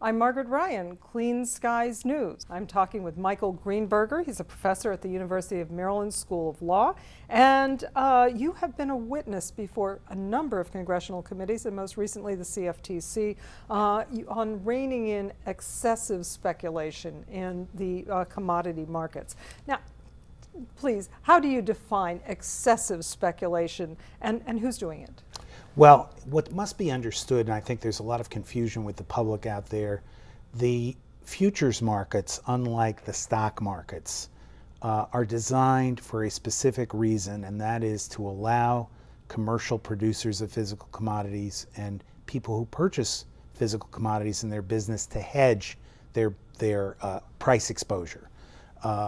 I'm Margaret Ryan, Clean Skies News. I'm talking with Michael Greenberger. He's a professor at the University of Maryland School of Law. And you have been a witness before a number of congressional committees, and most recently the CFTC, on reining in excessive speculation in the commodity markets. Now, please, how do you define excessive speculation, and who's doing it? Well, what must be understood, and I think there's a lot of confusion with the public out there, the futures markets, unlike the stock markets, are designed for a specific reason, and that is to allow commercial producers of physical commodities and people who purchase physical commodities in their business to hedge their price exposure.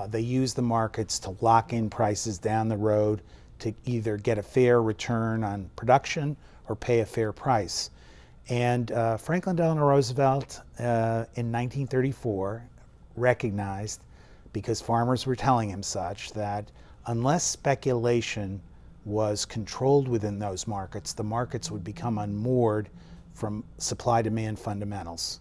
They use the markets to lock in prices down the road to either get a fair return on production or pay a fair price. And Franklin Delano Roosevelt in 1934 recognized, because farmers were telling him such, that unless speculation was controlled within those markets, the markets would become unmoored from supply-demand fundamentals.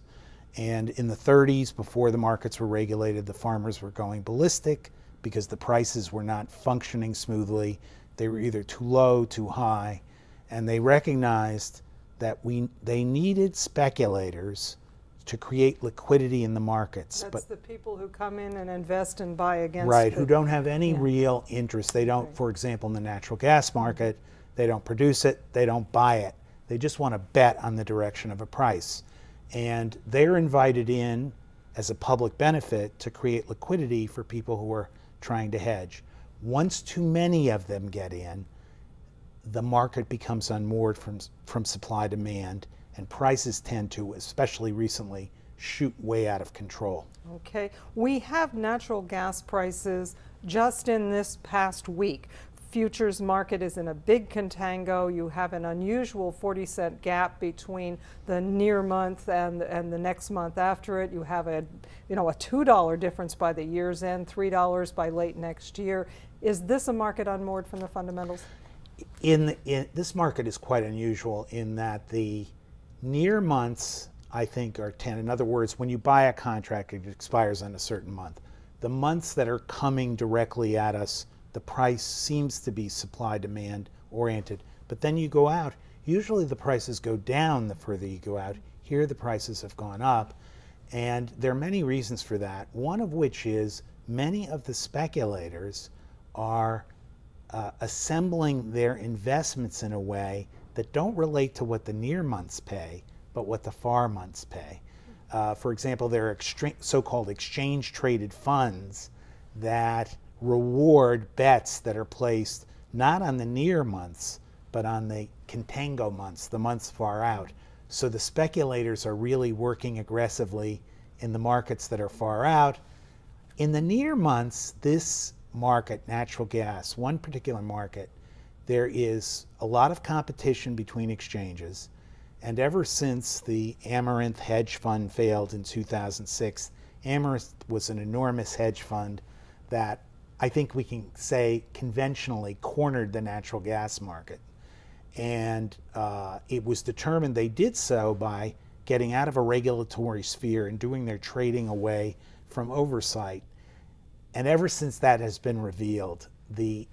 And in the 30s, before the markets were regulated, the farmers were going ballistic because the prices were not functioning smoothly. They were either too low, too high, and they recognized that they needed speculators to create liquidity in the markets. That's the people who come in and invest and buy against. Right, who don't have any real interest. They don't, for example, in the natural gas market, they don't produce it, they don't buy it. They just want to bet on the direction of a price. And they're invited in as a public benefit to create liquidity for people who are trying to hedge. Once too many of them get in, the market becomes unmoored from supply demand, and prices tend to, especially recently, shoot way out of control. Okay, we have natural gas prices just in this past week. Futures market is in a big contango. You have an unusual 40-cent gap between the near month and the next month after it. You have a $2 difference by the year's end, $3 by late next year. Is this a market unmoored from the fundamentals? This market is quite unusual in that the near months, I think, are 10. In other words, when you buy a contract, it expires on a certain month. The months that are coming directly at us, the price seems to be supply-demand oriented. But then you go out, usually the prices go down the further you go out. Here the prices have gone up, and there are many reasons for that, one of which is many of the speculators are assembling their investments in a way that don't relate to what the near months pay, but what the far months pay. For example, there are so-called exchange-traded funds that reward bets that are placed not on the near months, but on the contango months, the months far out. So the speculators are really working aggressively in the markets that are far out. In the near months, this market, natural gas, one particular market, there is a lot of competition between exchanges. And ever since the Amaranth hedge fund failed in 2006, Amaranth was an enormous hedge fund that I think we can say conventionally cornered the natural gas market. And it was determined they did so by getting out of a regulatory sphere and doing their trading away from oversight. And ever since that has been revealed, the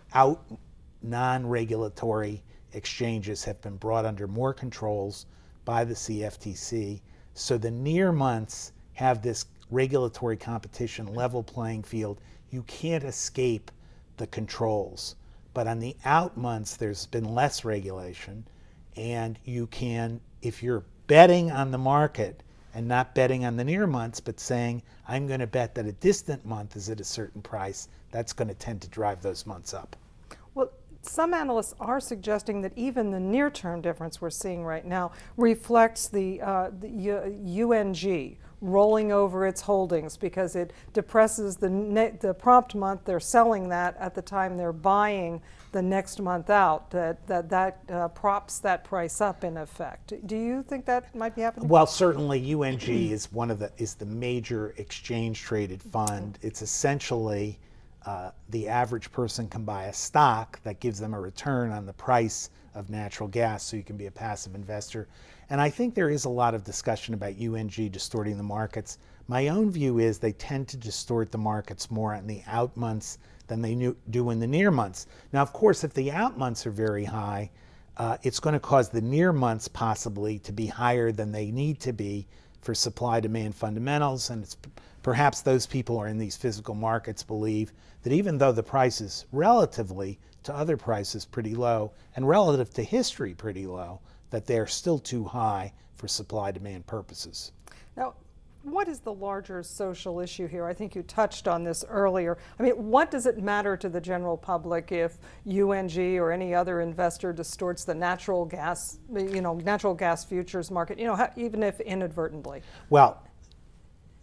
non-regulatory exchanges have been brought under more controls by the CFTC. So the near months have this regulatory competition, level playing field. You can't escape the controls. But on the out months, there's been less regulation. And you can, if you're betting on the market, and not betting on the near months, but saying, I'm going to bet that a distant month is at a certain price, that's going to tend to drive those months up. Well, some analysts are suggesting that even the near-term difference we're seeing right now reflects the UNG rolling over its holdings because it depresses the prompt month. They're selling that at the time they're buying the next month out. That props that price up in effect. Do you think that might be happening? Well, certainly UNG is the major exchange traded fund. It's essentially the average person can buy a stock that gives them a return on the price of natural gas, so you can be a passive investor. And I think there is a lot of discussion about UNG distorting the markets. My own view is they tend to distort the markets more in the out months than they do in the near months. Now, of course, if the out months are very high, it's going to cause the near months possibly to be higher than they need to be for supply-demand fundamentals, and it's perhaps those people who are in these physical markets believe that even though the price is relatively to other prices pretty low, and relative to history pretty low, that they're still too high for supply-demand purposes. Now, what is the larger social issue here? I think you touched on this earlier. I mean, what does it matter to the general public if UNG or any other investor distorts the natural gas, natural gas futures market, even if inadvertently? Well,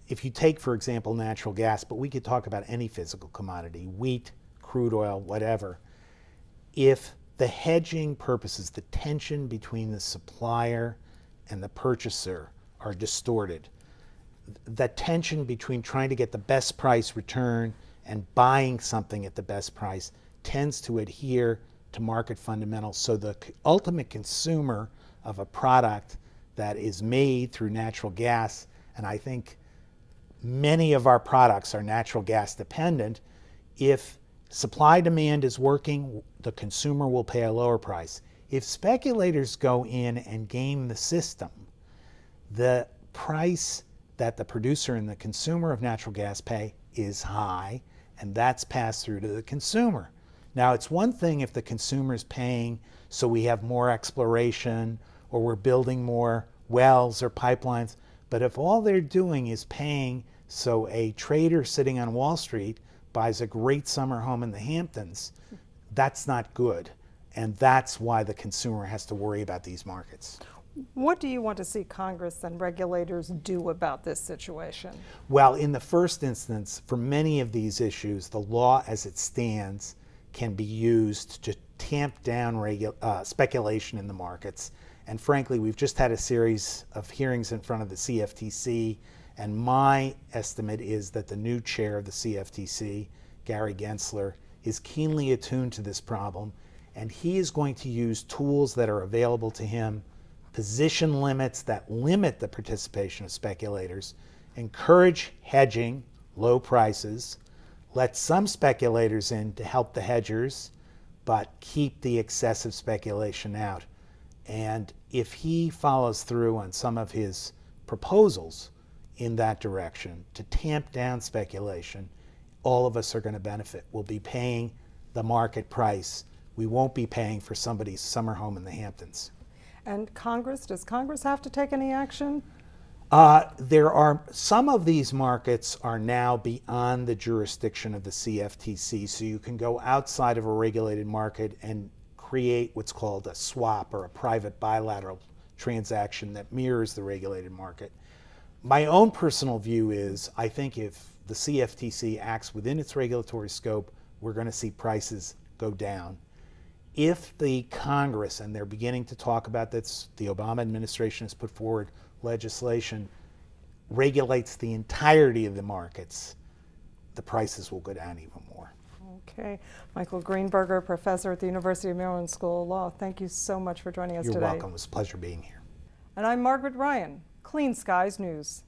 if you take, for example, natural gas, but we could talk about any physical commodity, wheat, crude oil, whatever. If the hedging purposes, the tension between the supplier and the purchaser are distorted, the tension between trying to get the best price return and buying something at the best price tends to adhere to market fundamentals. So the ultimate consumer of a product that is made through natural gas, and I think many of our products are natural gas dependent, if supply demand is working, the consumer will pay a lower price. If speculators go in and game the system, the price that the producer and the consumer of natural gas pay is high, and that's passed through to the consumer. Now, it's one thing if the consumer is paying so we have more exploration or we're building more wells or pipelines, but if all they're doing is paying so a trader sitting on Wall Street buys a great summer home in the Hamptons, that's not good. And that's why the consumer has to worry about these markets. What do you want to see Congress and regulators do about this situation? Well, in the first instance, for many of these issues, the law as it stands can be used to tamp down speculation in the markets. And frankly, we've just had a series of hearings in front of the CFTC, and my estimate is that the new chair of the CFTC, Gary Gensler, is keenly attuned to this problem, and he is going to use tools that are available to him, position limits that limit the participation of speculators, encourage hedging, low prices, let some speculators in to help the hedgers, but keep the excessive speculation out. And if he follows through on some of his proposals in that direction to tamp down speculation, all of us are going to benefit. We'll be paying the market price. We won't be paying for somebody's summer home in the Hamptons. And Congress, does Congress have to take any action? There are some of these markets are now beyond the jurisdiction of the CFTC, so you can go outside of a regulated market and create what's called a swap or a private bilateral transaction that mirrors the regulated market. My own personal view is I think if the CFTC acts within its regulatory scope, we're going to see prices go down. If the Congress, and they're beginning to talk about this, the Obama administration has put forward legislation, regulates the entirety of the markets, the prices will go down even more. Okay. Michael Greenberger, professor at the University of Maryland School of Law, thank you so much for joining us today. You're welcome. It was a pleasure being here. And I'm Margaret Ryan, Clean Skies News.